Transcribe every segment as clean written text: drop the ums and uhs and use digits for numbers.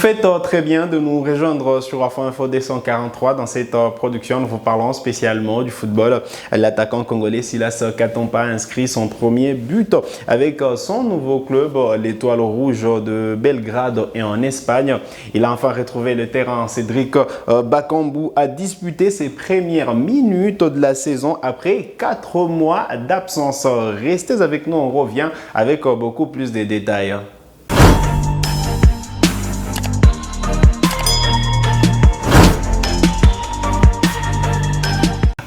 faites très bien de nous rejoindre sur Afro Info D143. Dans cette production, nous vous parlons spécialement du football. L'attaquant congolais Silas Katompa a inscrit son premier but avec son nouveau club, l'Étoile Rouge de Belgrade et en Espagne. Il a enfin retrouvé le terrain. Cédric Bakambu a disputé ses premières minutes de la saison après 4 mois d'absence. Restez avec nous, on revient avec beaucoup plus de détails.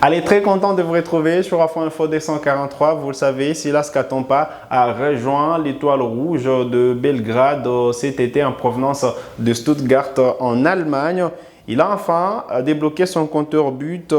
Allez, très content de vous retrouver sur Afro Info D143. Vous le savez, Silas Katompa a rejoint l'Étoile Rouge de Belgrade cet été en provenance de Stuttgart en Allemagne. Il a enfin débloqué son compteur but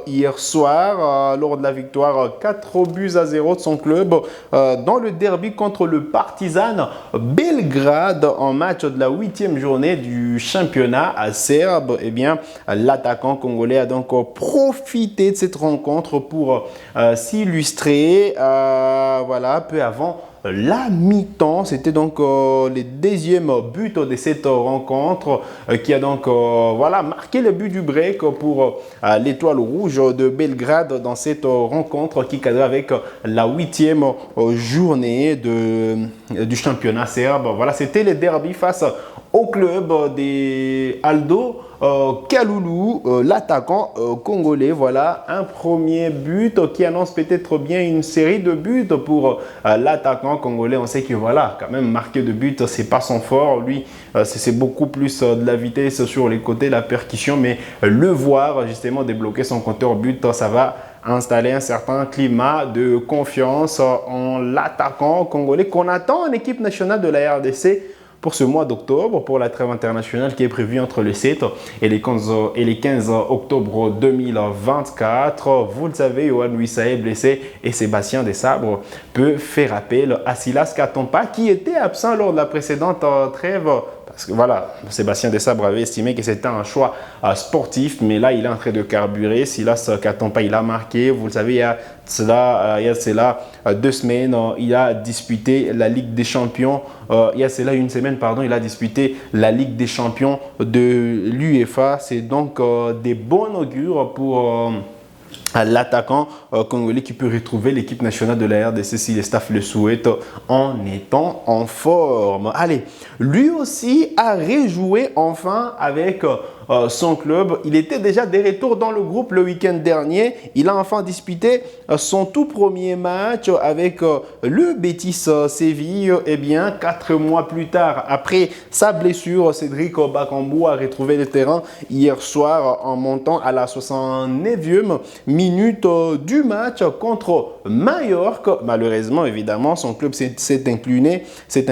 hier soir lors de la victoire 4-0 de son club dans le derby contre le Partizan Belgrade en match de la 8e journée du championnat serbe. Eh bien, l'attaquant congolais a donc profité de cette rencontre pour s'illustrer. Voilà, peu avant la mi-temps, c'était donc le deuxième but de cette rencontre qui a donc marqué le but du break pour l'Étoile Rouge de Belgrade dans cette rencontre qui cadre avec la 8e journée du championnat serbe. Voilà, c'était le derby face au club des Aldo Kalulu, l'attaquant congolais. Voilà un premier but qui annonce peut-être bien une série de buts pour l'attaquant congolais. On sait que voilà, quand même marquer de buts, c'est pas son fort. Lui, c'est beaucoup plus de la vitesse sur les côtés, la percussion, mais le voir justement débloquer son compteur but, ça va installer un certain climat de confiance en l'attaquant congolais qu'on attend en équipe nationale de la RDC pour ce mois d'octobre, pour la trêve internationale qui est prévue entre le 7 et les 15 octobre 2024. Vous le savez, Yohan Wissa est blessé et Sébastien Desabre peut faire appel à Silas Katompa qui était absent lors de la précédente trêve. Parce que voilà, Sébastien Desabre avait estimé que c'était un choix sportif, mais là, il est en train de carburer. Silas Katompa, il a marqué. Vous le savez, il y a cela 2 semaines, il a disputé la Ligue des Champions. Il y a cela une semaine, pardon, il a disputé la Ligue des Champions de l'UEFA. C'est donc des bons augures pour l'attaquant congolais qui peut retrouver l'équipe nationale de la RDC si les staffs le souhaitent en étant en forme. Allez, lui aussi a rejoué enfin avec son club. Il était déjà de retour dans le groupe le week-end dernier. Il a enfin disputé son tout premier match avec le Betis Séville. Eh bien, 4 mois plus tard, après sa blessure, Cédric Bakambu a retrouvé le terrain hier soir en montant à la 69e minute du match contre Mallorca. Malheureusement, évidemment, son club s'est incliné sur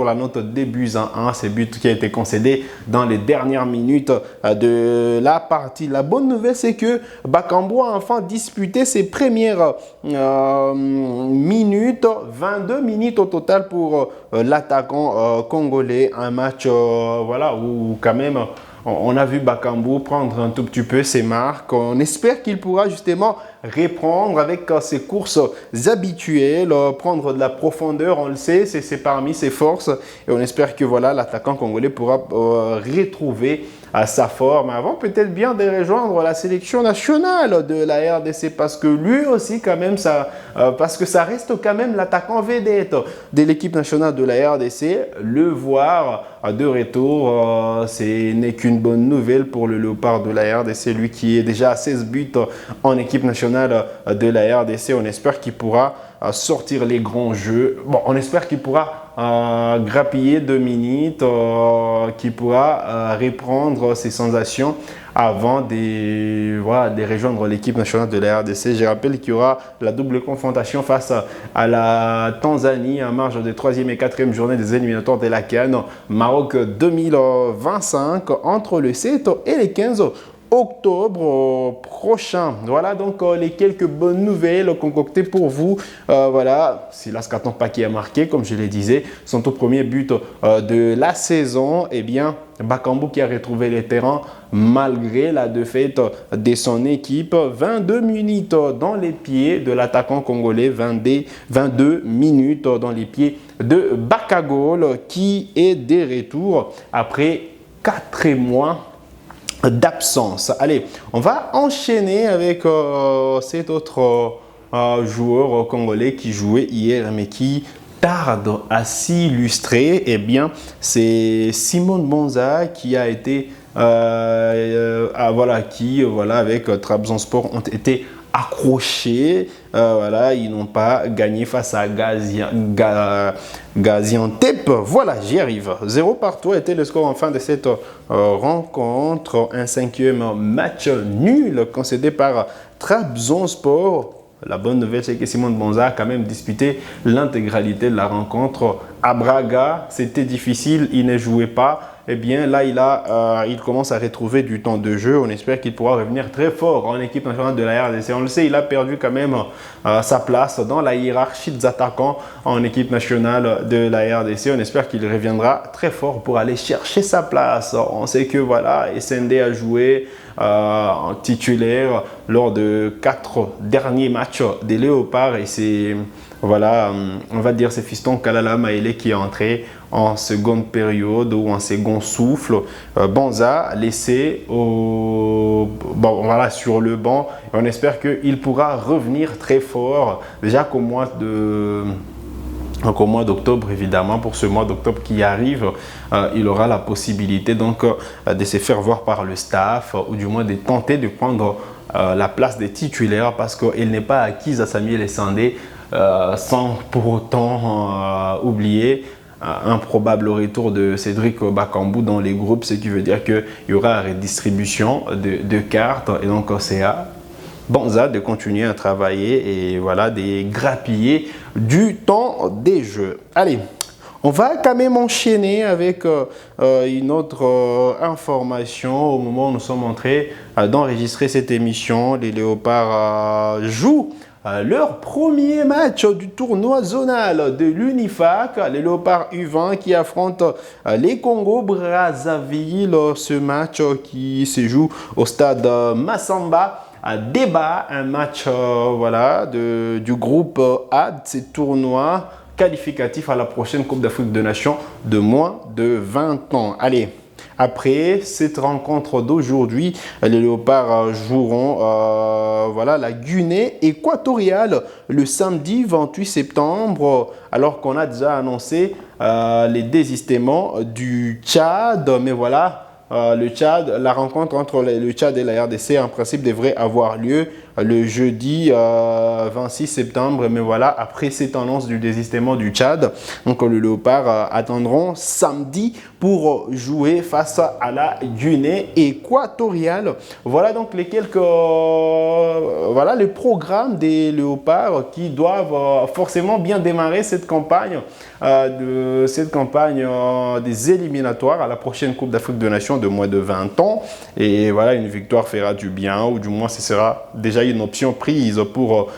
la note des buts à 1. C'est but qui a été concédé dans les dernières minutes de la partie. La bonne nouvelle, c'est que Bakambu a enfin disputé ses premières minutes, 22 minutes au total pour l'attaquant congolais. Un match où quand même on a vu Bakambu prendre un tout petit peu ses marques. On espère qu'il pourra justement reprendre avec ses courses habituelles, prendre de la profondeur. On le sait, c'est parmi ses forces. Et on espère que voilà, l'attaquant congolais pourra retrouver sa forme avant peut-être bien de rejoindre la sélection nationale de la RDC parce que lui aussi quand même parce que ça reste quand même l'attaquant vedette de l'équipe nationale de la RDC. Le voir de retour, ce n'est qu'une bonne nouvelle pour le léopard de la RDC, lui qui est déjà à 16 buts en équipe nationale de la RDC. On espère qu'il pourra sortir les grands jeux. Bon, on espère qu'il pourra grappiller 2 minutes, qu'il pourra reprendre ses sensations avant de rejoindre l'équipe nationale de la RDC. Je rappelle qu'il y aura la double confrontation face à la Tanzanie en marge de 3e et 4e journée des éliminatoires de la CAN Maroc 2025 entre le 7 et les 15 octobre prochain. Voilà donc les quelques bonnes nouvelles concoctées pour vous. Voilà, Silas Katonpa qui a marqué, comme je le disais, son tout premier but de la saison. Eh bien, Bakambu qui a retrouvé les terrains malgré la défaite de son équipe. 22 minutes dans les pieds de l'attaquant congolais, 22 minutes dans les pieds de Bakagol qui est de retour après 4 mois d'absence. Allez, on va enchaîner avec cet autre joueur congolais qui jouait hier mais qui tarde à s'illustrer. Eh bien, c'est Simon Bonza qui a été avec Trabzonspor ont été accrochés. Voilà, ils n'ont pas gagné face à Gaziantep. Voilà, j'y arrive. 0 partout était le score en fin de cette rencontre. Un 5e match nul concédé par Trabzonspor. La bonne nouvelle, c'est que Simon Bonza a quand même disputé l'intégralité de la rencontre. À Braga, c'était difficile, il ne jouait pas. Eh bien, là, il commence à retrouver du temps de jeu. On espère qu'il pourra revenir très fort en équipe nationale de la RDC. On le sait, il a perdu quand même sa place dans la hiérarchie des attaquants en équipe nationale de la RDC. On espère qu'il reviendra très fort pour aller chercher sa place. On sait que voilà, SND a joué en titulaire lors de 4 derniers matchs des Léopards et c'est voilà, on va dire c'est fiston Kalala Maele qui est entré en seconde période ou en second souffle. Bonza laissé sur le banc et on espère qu'il pourra revenir très fort déjà qu'au mois d'octobre, évidemment, pour ce mois d'octobre qui arrive, il aura la possibilité donc de se faire voir par le staff ou du moins de tenter de prendre la place des titulaires parce qu'il n'est pas acquis à Samuel Sandé sans pour autant oublier un probable retour de Cédric Bakambu dans les groupes, ce qui veut dire qu'il y aura une redistribution de cartes et donc c'est à Bonza de continuer à travailler et voilà, de grappiller du temps des jeux. Allez, on va quand même enchaîner avec une autre information. Au moment où nous sommes en train d'enregistrer cette émission, les Léopards jouent leur premier match du tournoi zonal de l'Unifac, les Léopards U20 qui affrontent les Congo-Brazzaville. Ce match qui se joue au stade Massamba à Débat, un match du groupe A de ces tournois qualificatifs à la prochaine Coupe d'Afrique des Nations de moins de 20 ans. Allez, après cette rencontre d'aujourd'hui, les Léopards joueront la Guinée équatoriale le samedi 28 septembre, alors qu'on a déjà annoncé les désistements du Tchad. Mais voilà, le Tchad, la rencontre entre le Tchad et la RDC en principe devrait avoir lieu le jeudi 26 septembre. Mais voilà, après cette annonce du désistement du Tchad, donc les Léopards attendront samedi pour jouer face à la Guinée équatoriale. Voilà donc les les programmes des Léopards qui doivent forcément bien démarrer cette campagne des éliminatoires à la prochaine Coupe d'Afrique des Nations de moins de 20 ans. Et voilà, une victoire fera du bien, ou du moins ce sera déjà une option prise pour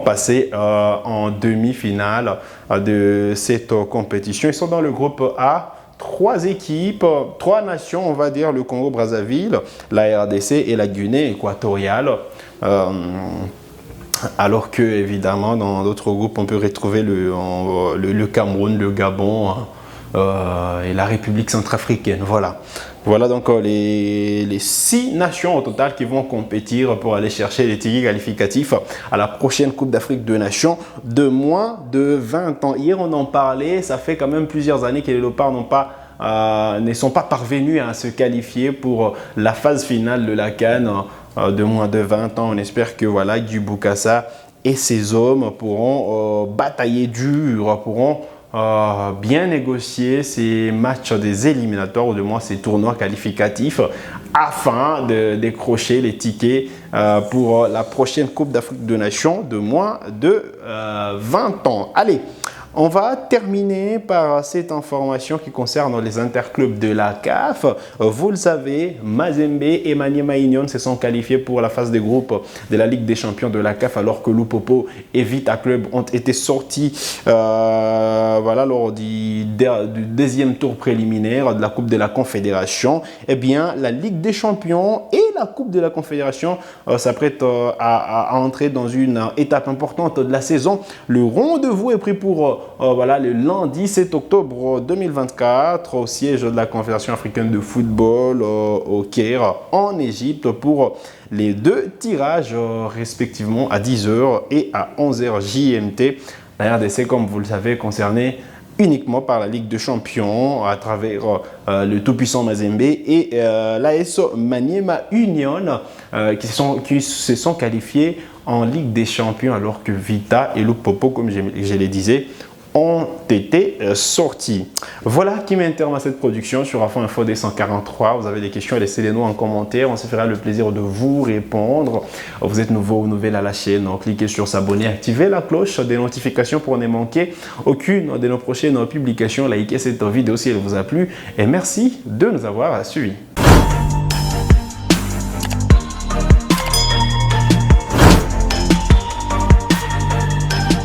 passer en demi-finale de cette compétition. Ils sont dans le groupe A. 3 équipes, 3 nations, on va dire, le Congo-Brazzaville, la RDC et la Guinée équatoriale. Alors que, évidemment, dans d'autres groupes, on peut retrouver le Cameroun, le Gabon et la République centrafricaine. Voilà donc les 6 nations au total qui vont compétir pour aller chercher les tickets qualificatifs à la prochaine Coupe d'Afrique des Nations de moins de 20 ans. Hier, on en parlait, ça fait quand même plusieurs années que les Léopards ne sont pas parvenus à se qualifier pour la phase finale de la CAN de moins de 20 ans. On espère que voilà, Guy Bokassa et ses hommes pourront batailler dur, pourront bien négocier ces matchs des éliminatoires ou de moins ces tournois qualificatifs afin de décrocher les tickets pour la prochaine Coupe d'Afrique des Nations de moins de 20 ans. Allez, On va terminer par cette information qui concerne les interclubs de la CAF. Vous le savez, Mazembe et Maniema Union se sont qualifiés pour la phase de groupe de la Ligue des champions de la CAF, alors que Lupopo et Vita Club ont été sortis voilà, lors du deuxième tour préliminaire de la Coupe de la Confédération. Eh bien, la Ligue des champions et la Coupe de la Confédération s'apprêtent à entrer dans une étape importante de la saison. Le rendez-vous est pris pour voilà, le lundi 7 octobre 2024 au siège de la Confédération africaine de football au Caire en Égypte pour les deux tirages respectivement à 10h et à 11h JMT. La RDC, comme vous le savez, concernée uniquement par la Ligue des champions à travers le tout-puissant Mazembe et l'AS Maniema Union qui se sont qualifiés en Ligue des champions, alors que Vita et Lupopo, comme je le disais, ont été sortis. Voilà qui met un terme à cette production sur Afro Info D143. Vous avez des questions, laissez-les nous en commentaire. On se fera le plaisir de vous répondre. Vous êtes nouveau ou nouvelle à la chaîne, donc cliquez sur s'abonner, activez la cloche des notifications pour ne manquer aucune de nos prochaines publications. Likez cette vidéo si elle vous a plu et merci de nous avoir suivis.